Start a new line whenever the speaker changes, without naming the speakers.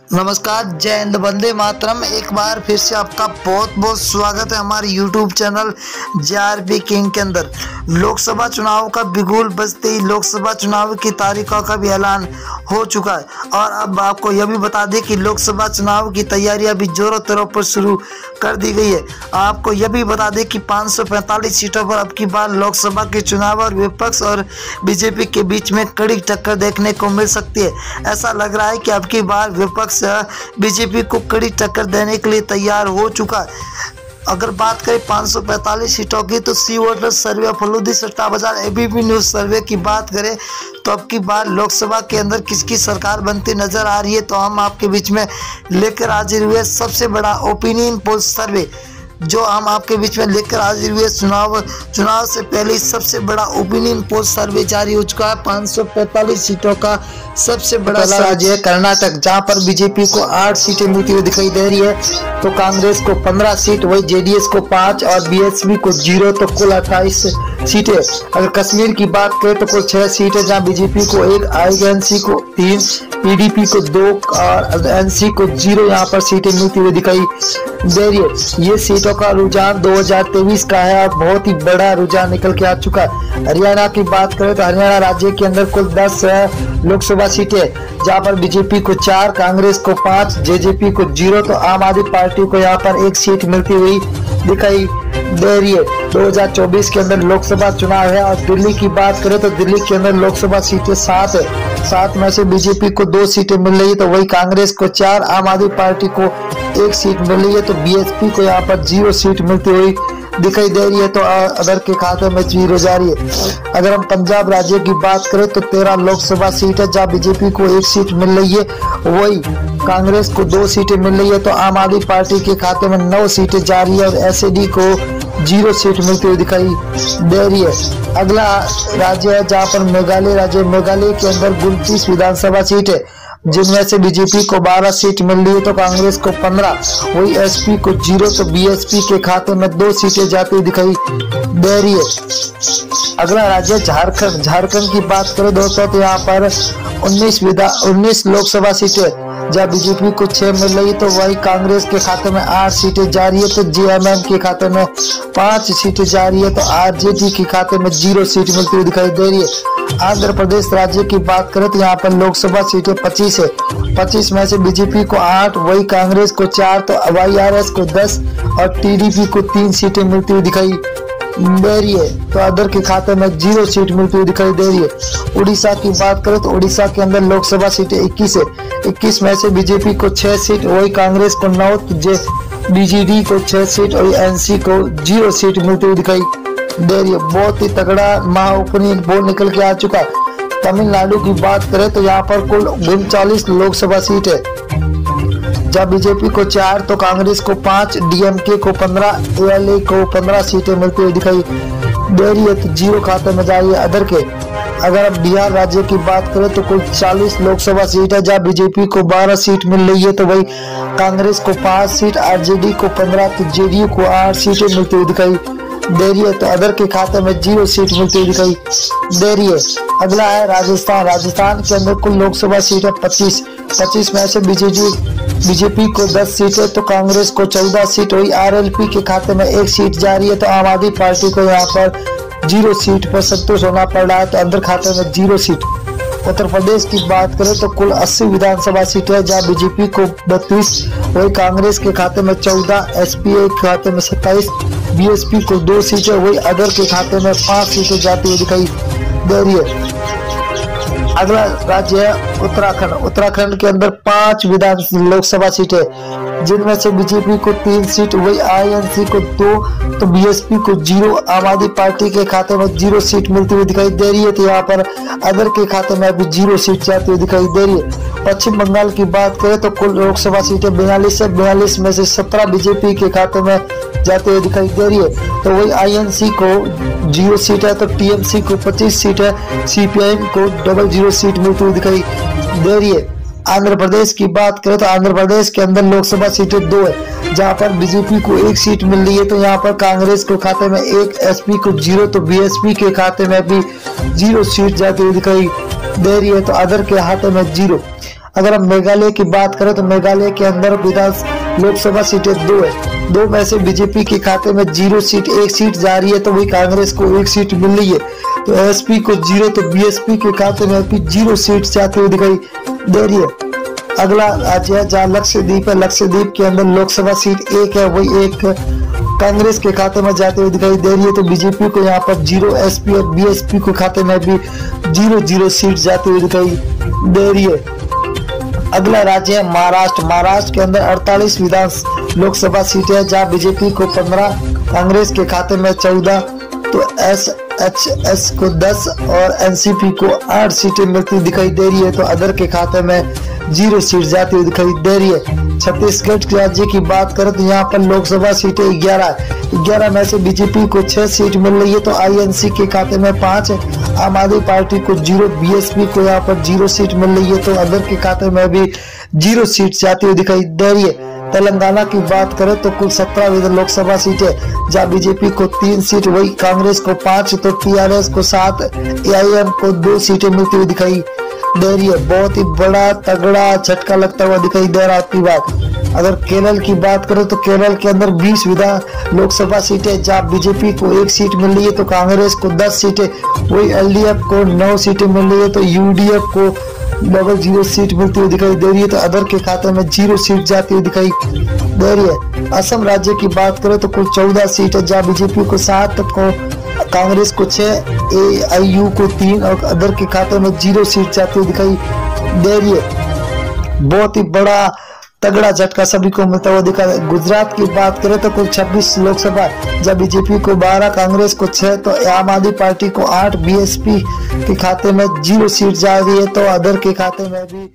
नमस्कार, जय हिंद, वंदे मातरम। एक बार फिर से आपका बहुत बहुत स्वागत है हमारे YouTube चैनल JRP किंग के अंदर। लोकसभा चुनाव का बिगुल बजते ही लोकसभा चुनाव की तारीखों का भी ऐलान हो चुका है और अब आपको यह भी बता दें कि लोकसभा चुनाव की तैयारियां भी जोरों तौरों पर शुरू कर दी गई है। आपको यह भी बता दें कि 545 सीटों पर अब की बार लोकसभा के चुनाव और विपक्ष और बीजेपी के बीच में कड़ी टक्कर देखने को मिल सकती है। ऐसा लग रहा है कि अब की बार विपक्ष बीजेपी को कड़ी टक्कर देने के लिए तैयार हो चुका है। अगर बात करें 545 सीटों की तो सी वोटर सर्वे, फलूदी सट्टा बाजार, ABP न्यूज सर्वे की बात करें तो अब की बार लोकसभा के अंदर किसकी सरकार बनती नजर आ रही है, तो हम आपके बीच में लेकर हाजिर हुए सबसे बड़ा ओपिनियन पोल सर्वे जो हम आपके बीच में लेकर हाजिर हुए। चुनाव से पहले सबसे बड़ा ओपिनियन पोल सर्वे जारी हो चुका है। 545 सीटों का सबसे बड़ा राज्य है कर्नाटक, जहां पर बीजेपी को 8 सीटें मिलती हुई दिखाई दे रही है, तो कांग्रेस को 15 सीट, वही JDS को 5 और BSP को 0, तो कुल 28 सीटें। अगर कश्मीर की बात करें तो कुल 6 सीटें, जहां बीजेपी को 1, INC को 3, PDP को 2 और NC को 0 यहाँ पर सीटें मिलती हुई दिखाई दे रही है। ये सीटों का रुझान 2023 का है और बहुत ही बड़ा रुझान निकल के आ चुका है। हरियाणा की बात करें तो हरियाणा राज्य के अंदर कुल 10 लोकसभा सीटें, जहां पर बीजेपी को 4, कांग्रेस को 5, JJP को 0, तो आम आदमी पार्टी को यहाँ पर 1 सीट मिलती हुई दिखाई दे रही है। 2024 के अंदर लोकसभा चुनाव है और दिल्ली की बात करें तो दिल्ली के अंदर लोकसभा सीटें 7 है। 7 में से बीजेपी को 2 सीटें मिल रही है, तो वही कांग्रेस को 4, आम आदमी पार्टी को 1 सीट मिल रही है, तो BSP को यहाँ पर 0 सीट मिलती हुई दिखाई दे रही है, तो अदर के खाते में 0 जा रही है। अगर हम पंजाब राज्य की बात करें तो 13 लोकसभा सीट है, जहाँ बीजेपी को 1 सीट मिल रही है, वही कांग्रेस को 2 सीटें मिल रही है, तो आम आदमी पार्टी के खाते में 9 सीटें जा रही है और SAD को 0 सीट मिलती हुई दिखाई दे रही है। अगला राज्य है जहाँ पर मेघालय राज्य, मेघालय के अंदर 29 विधानसभा सीट है, जिनमें से बीजेपी को 12 सीट मिल रही है, तो कांग्रेस को 15, वही SP को 0, तो BSP के खाते में 2 सीटें जाती हुई दिखाई दे रही है। अगला राज्य झारखंड, झारखंड की बात करें दोस्तों तो यहाँ पर 19 लोकसभा सीटें, जहाँ बीजेपी को 6 मिल रही है, तो वही कांग्रेस के खाते में 8 सीटें जा रही है, तो JMM के खाते में 5 सीटें जा रही है, तो RJD के खाते में 0 सीट मिलती हुई दिखाई दे रही है। आंध्र प्रदेश राज्य की बात करें तो यहाँ पर लोकसभा सीटें 25 है। 25 में से बीजेपी को 8, वही कांग्रेस को 4, तो YRS को 10 और TDP को 3 सीटें मिलती हुई दिखाई दे रही है, तो अदर के खाते में 0 सीट मिलती हुई दिखाई दे रही है। उड़ीसा की बात करें तो उड़ीसा के अंदर लोकसभा सीटें 21 है। 21 में से बीजेपी को 6 सीट, वही कांग्रेस को 9, BJD को 6 सीट और NC को 0 सीट मिलती हुई दिखाई दे रही है। बहुत ही तगड़ा महाओपिनियन पोल निकल के आ चुका है। तमिलनाडु की बात करें तो यहाँ पर कुल 39 लोकसभा सीट है, जहाँ बीजेपी को 4, तो कांग्रेस को 5, DMK को 15, ALA को 15 सीटें मिलती हुई दिखाई दे रही है, तो 0 खाते में जा रही है अदर के। अगर अब बिहार राज्य की बात करें तो कुल 40 लोकसभा सीट है, जहाँ बीजेपी को 12 सीट मिल रही है, तो वही कांग्रेस को 5 सीट, RJD को 15, तो JDU को 8 सीटें मिलती हुई दिखाई दे रही है, तो अदर के खाते में 0 सीट मिलती हुई दिखाई दे रही है। अगला है राजस्थान, राजस्थान के अंदर कुल लोकसभा सीट है 25 में से बीजेपी को 10 सीट है, तो कांग्रेस को 14 सीट, वही RLP के खाते में 1 सीट जा रही है, तो आम आदमी पार्टी को यहाँ पर 0 सीट पर संतोष होना पड़ रहा है, तो अंदर खाते में 0 सीट। उत्तर प्रदेश की बात करें तो कुल 80 विधानसभा सीटें है, जहाँ बीजेपी को 32, वही कांग्रेस के खाते में 14, SPA के खाते में 27, BSP को 2 सीटें, वही अदर के खाते में 5 सीटें जाती हुई दिखाई दे रही है। अगला राज्य है उत्तराखंड, उत्तराखंड के अंदर 5 लोकसभा सीटें, जिनमें से बीजेपी को 3 सीट, वही INC को 2, तो BSP को 0, आम आदमी पार्टी के खाते में 0 सीट मिलती हुई दिखाई दे रही है, तो यहाँ पर अदर के खाते में अभी 0 सीट जाती हुई दिखाई दे रही है। पश्चिम बंगाल की बात करें तो कुल लोकसभा सीटें 42 है, 42 में से 17 बीजेपी के खाते में जाते हुए दिखाई दे रही है, तो वही INC को 0 सीट है, तो TMC को 25 सीट है, CPIM को 00 सीट मिलती हुई दिखाई दे रही है। आंध्र प्रदेश की बात करें तो आंध्र प्रदेश के अंदर लोकसभा सीटें 2 है, जहां पर बीजेपी को 1 सीट मिल रही है, तो यहाँ पर कांग्रेस के खाते में 1, SP को 0, तो BSP के खाते में भी 0 सीट जाती हुई दिखाई दे रही है, तो अदर के खाते में 0। अगर हम मेघालय की बात करें तो मेघालय के अंदर लोकसभा सीटें 2 है। 2 में से बीजेपी के खाते में 0 सीट, 1 सीट जा रही है तो वही कांग्रेस को 1 सीट मिल रही है। तो एसपी को 0 तो बीएसपी के खाते में भी 0 सीट जाती हुई दिखाई दे रही है। अगला राज्य है जहाँ लक्षद्वीप है। लक्षद्वीप के अंदर लोकसभा सीट 1 है, वही 1 कांग्रेस के खाते में जाते हुए दिखाई दे रही है। तो बीजेपी को यहाँ पर 0, एसपी और बीएसपी के खाते में भी 0 सीट जाती हुई दिखाई दे रही है। अगला राज्य है महाराष्ट्र। महाराष्ट्र के अंदर 48 विधान लोकसभा सीटें है जहाँ बीजेपी को 15, कांग्रेस के खाते में 14, तो एसएचएस को 10 और एनसीपी को 8 सीटें मिलती दिखाई दे रही है। तो अदर के खाते में 0 सीट जाती हुई दिखाई दे रही है। छत्तीसगढ़ राज्य की बात करें तो यहाँ पर लोकसभा सीटें 11 में से बीजेपी को 6 सीट मिल रही है। तो आईएनसी के खाते में 5, आम आदमी पार्टी को 0, बीएसपी को यहाँ पर 0 सीट मिल रही है। तो अदर के खाते में भी 0 सीट जाती हुई दिखाई दे रही है। तेलंगाना की बात करें तो कुल 17 लोकसभा सीटें जहाँ बीजेपी को 3 सीट, वही कांग्रेस को 5, तो टीआरएस को 7, एआईएम को 2 सीटें मिलती हुई दिखाई दे रही है। बहुत ही बड़ा तगड़ा झटका लगता हुआ दिखाई दे रहा है आपकी बात। अगर केरल की बात करें तो केरल के अंदर 20 विधान लोकसभा सीटें जहाँ बीजेपी को 1 सीट मिल रही है, तो कांग्रेस को 10 सीटें, वही एलडीएफ को 9 सीटें मिल रही है। तो यूडीएफ को 0 सीट मिलती हुई दिखाई दे रही है। तो अदर के खाते में 0 सीट जाती हुई दिखाई दे रही है। असम राज्य की बात करें तो कुल 14 सीट है जहाँ बीजेपी को 7, को कांग्रेस को 6, एआईयू को 3 और अदर के खाते में 0 सीट जाती हुई दिखाई दे रही है। बहुत ही बड़ा तगड़ा झटका सभी को मिलता हुआ दिखा। गुजरात की बात करें तो कुल 26 लोकसभा जब बीजेपी को 12, कांग्रेस को 6, तो आम आदमी पार्टी को 8, बीएसपी के खाते में 0 सीट जा रही है। तो अदर के खाते में भी